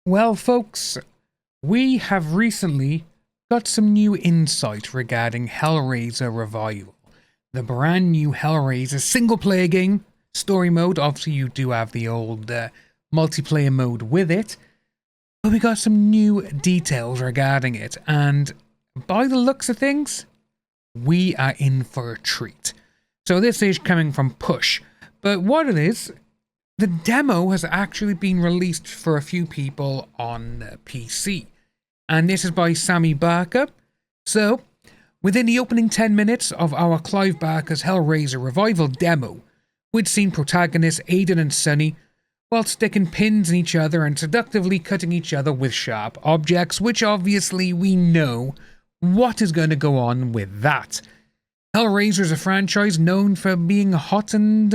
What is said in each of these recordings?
Well, folks, we have recently got some new insight regarding Hellraiser Revival, the brand new Hellraiser single-player game, story mode. Obviously, you do have the old multiplayer mode with it, but we got some new details regarding it, and by the looks of things, we are in for a treat. So this is coming from Push, but what it is, the demo has actually been released for a few people on PC. And this is by Sammy Barker. So, within the opening 10 minutes of our Clive Barker's Hellraiser Revival demo, we'd seen protagonists Aidan and Sunny while sticking pins in each other and seductively cutting each other with sharp objects, which obviously we know what is going to go on with that. Hellraiser is a franchise known for being hot and,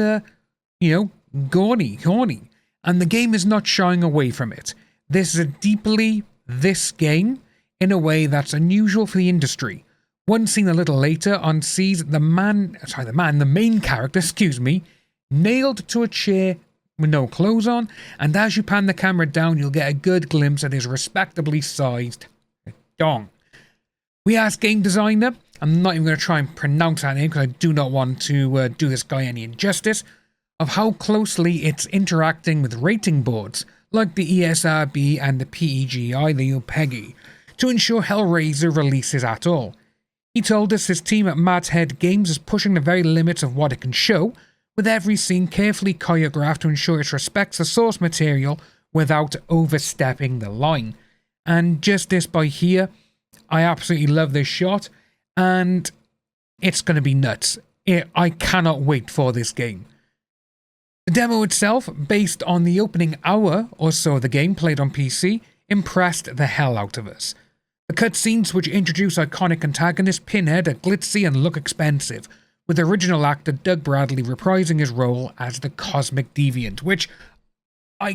horny, and the game is not shying away from it. This is a deeply this game in a way that's unusual for the industry. One scene a little later on sees the main character, nailed to a chair with no clothes on, and as you pan the camera down, you'll get a good glimpse at his respectably sized dong. We asked game designer, I'm not even going to try and pronounce that name because I do not want to do this guy any injustice, of how closely it's interacting with rating boards like the ESRB and the PEGI, the UPEGI, to ensure Hellraiser releases at all. He told us his team at Mad Head Games is pushing the very limits of what it can show, with every scene carefully choreographed to ensure it respects the source material without overstepping the line. And just this by here, I absolutely love this shot, and it's going to be nuts. I cannot wait for this game. The demo itself, based on the opening hour or so of the game played on PC, impressed the hell out of us. The cutscenes, which introduce iconic antagonist Pinhead, are glitzy and look expensive, with original actor Doug Bradley reprising his role as the Cosmic Deviant, which I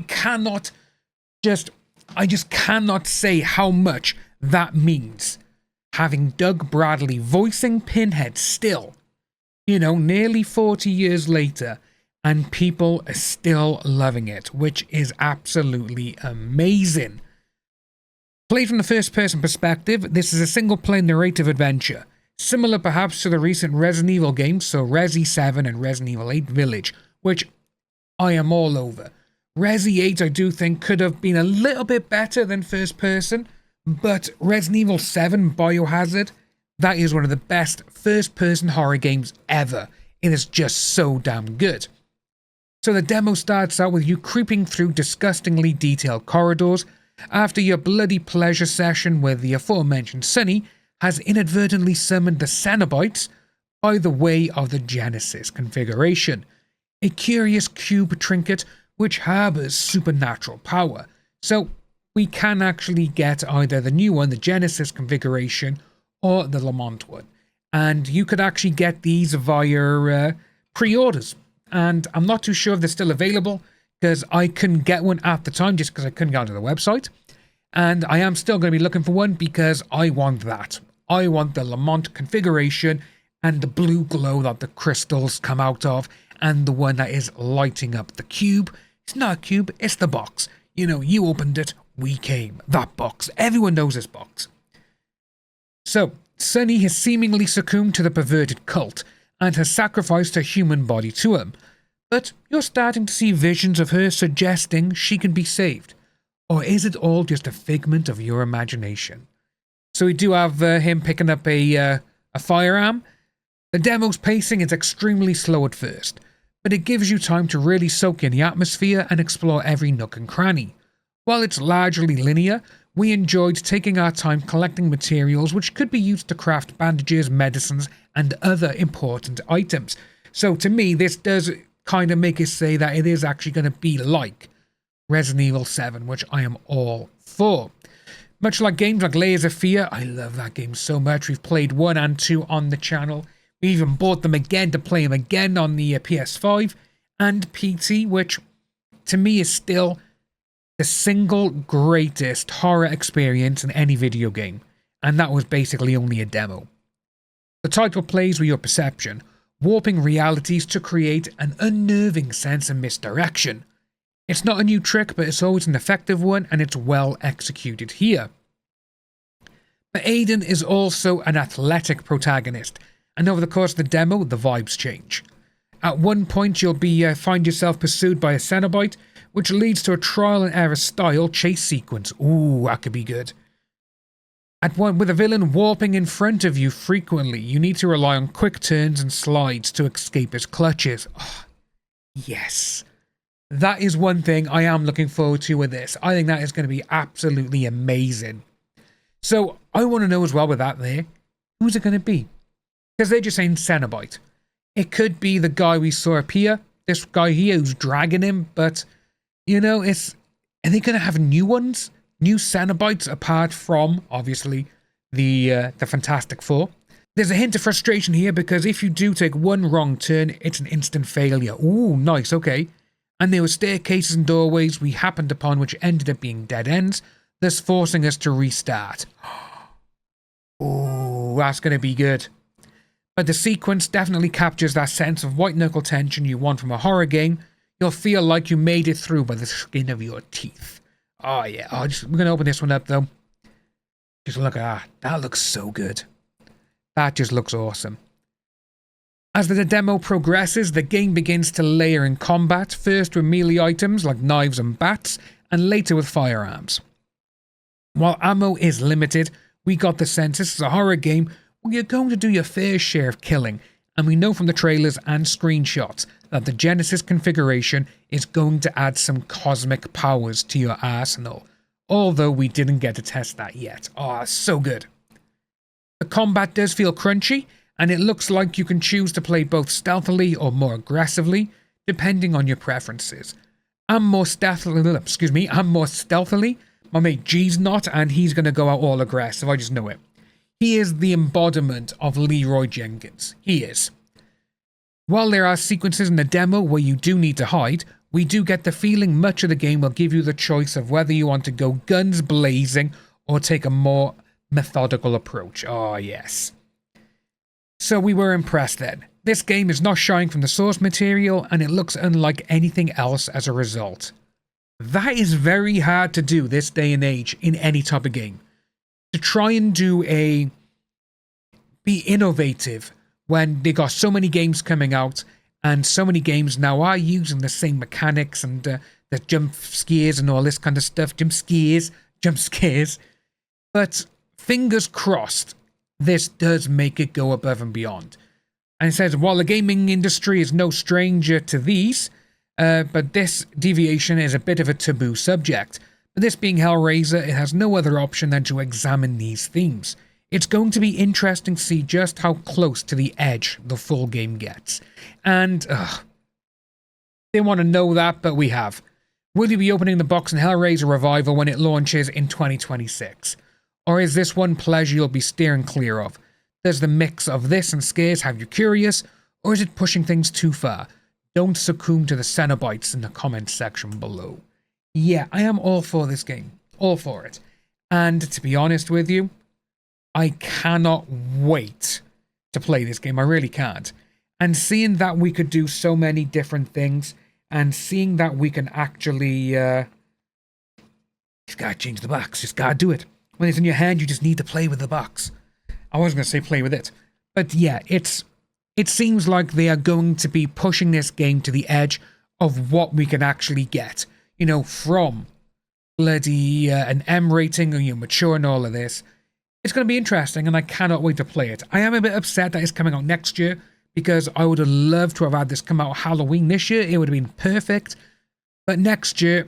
just cannot say how much that means. Having Doug Bradley voicing Pinhead still, nearly 40 years later, and people are still loving it, which is absolutely amazing. Played from the first-person perspective, this is a single-player narrative adventure, similar perhaps to the recent Resident Evil games, so Resi 7 and Resident Evil 8 Village, which I am all over. Resi 8 I do think could have been a little bit better than first-person, but Resident Evil 7 Biohazard, that is one of the best first-person horror games ever. It is just so damn good. So the demo starts out with you creeping through disgustingly detailed corridors after your bloody pleasure session with the aforementioned Sunny has inadvertently summoned the Cenobites by the way of the Genesis configuration, a curious cube trinket which harbours supernatural power. So we can actually get either the new one, the Genesis configuration, or the Lamont one. And you could actually get these via pre-orders. And I'm not too sure if they're still available because I couldn't get one at the time just because I couldn't get onto the website. And I am still going to be looking for one because I want that. I want the Lamont configuration and the blue glow that the crystals come out of and the one that is lighting up the cube. It's not a cube, it's the box. You opened it, we came. That box. Everyone knows this box. So, Sunny has seemingly succumbed to the perverted cult and has sacrificed her human body to him, but you're starting to see visions of her suggesting she can be saved. Or is it all just a figment of your imagination? So we do have him picking up a firearm. The demo's pacing is extremely slow at first, but it gives you time to really soak in the atmosphere and explore every nook and cranny. While it's largely linear, we enjoyed taking our time collecting materials which could be used to craft bandages, medicines, and other important items. So to me, this does kind of make it say that it is actually going to be like Resident Evil 7, which I am all for. Much like games like Layers of Fear, I love that game so much. We've played 1 and 2 on the channel. We even bought them again to play them again on the PS5 and PT, which to me is still the single greatest horror experience in any video game, and that was basically only a demo. The title plays with your perception, warping realities to create an unnerving sense of misdirection. It's not a new trick, but it's always an effective one, and it's well executed here. But Aiden is also an athletic protagonist, and over the course of the demo, the vibes change. At one point, you'll find yourself pursued by a Cenobite, which leads to a trial and error style chase sequence. Ooh, that could be good. With a villain warping in front of you frequently, you need to rely on quick turns and slides to escape his clutches. Oh, yes. That is one thing I am looking forward to with this. I think that is going to be absolutely amazing. So, I want to know as well with that there, who's it going to be? Because they're just saying Cenobite. It could be the guy we saw appear, this guy here who's dragging him, but, you know, are they going to have new ones? New Cenobites apart from, obviously, the Fantastic Four? There's a hint of frustration here because if you do take one wrong turn, it's an instant failure. Ooh, nice, okay. And there were staircases and doorways we happened upon which ended up being dead ends, thus forcing us to restart. Ooh, that's going to be good. But the sequence definitely captures that sense of white-knuckle tension you want from a horror game. You'll feel like you made it through by the skin of your teeth. Oh, yeah. We're going to open this one up, though. Just look at that. That looks so good. That just looks awesome. As the demo progresses, the game begins to layer in combat, first with melee items like knives and bats, and later with firearms. While ammo is limited, we got the sense this is a horror game where you're going to do your fair share of killing, and we know from the trailers and screenshots that the Genesis configuration is going to add some cosmic powers to your arsenal, although we didn't get to test that yet. Oh, so good. The combat does feel crunchy, and it looks like you can choose to play both stealthily or more aggressively, depending on your preferences. I'm more stealthily. My mate G's not, and he's going to go out all aggressive. I just know it. He is the embodiment of Leroy Jenkins. He is. While there are sequences in the demo where you do need to hide, we do get the feeling much of the game will give you the choice of whether you want to go guns blazing or take a more methodical approach. Oh, yes. So we were impressed then. This game is not shying from the source material, and it looks unlike anything else as a result. That is very hard to do this day and age in any type of game. To try and be innovative when they got so many games coming out, and so many games now are using the same mechanics and the jump scares and all this kind of stuff. Jump scares. But fingers crossed, this does make it go above and beyond. And it says, while the gaming industry is no stranger to these, but this deviation is a bit of a taboo subject. But this being Hellraiser, it has no other option than to examine these themes. It's going to be interesting to see just how close to the edge the full game gets. And, didn't want to know that, but we have. Will you be opening the box in Hellraiser Revival when it launches in 2026? Or is this one pleasure you'll be steering clear of? Does the mix of this and scares have you curious, or is it pushing things too far? Don't succumb to the Cenobites in the comment section below. Yeah, I am all for this game. All for it. And to be honest with you, I cannot wait to play this game. I really can't. And seeing that we could do so many different things, and seeing that we can actually... just gotta change the box. Just gotta do it. When it's in your hand, you just need to play with the box. I wasn't going to say play with it. But yeah, it seems like they are going to be pushing this game to the edge of what we can actually get. You know, from bloody an M rating, or mature and all of this. It's going to be interesting, and I cannot wait to play it. I am a bit upset that it's coming out next year, because I would have loved to have had this come out Halloween this year. It would have been perfect. But next year,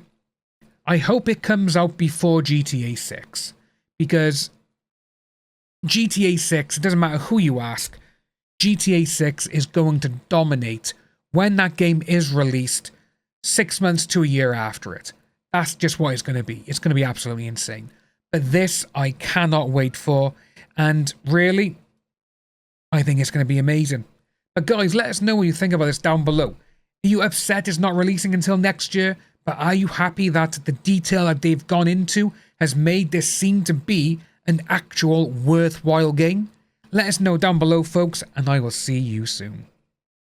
I hope it comes out before GTA 6. Because GTA 6, it doesn't matter who you ask, GTA 6 is going to dominate when that game is released 6 months to a year after it. That's just what it's going to be. It's going to be absolutely insane. But this, I cannot wait for. And really, I think it's going to be amazing. But guys, let us know what you think about this down below. Are you upset it's not releasing until next year? But are you happy that the detail that they've gone into has made this seem to be an actual worthwhile game? Let us know down below, folks, and I will see you soon.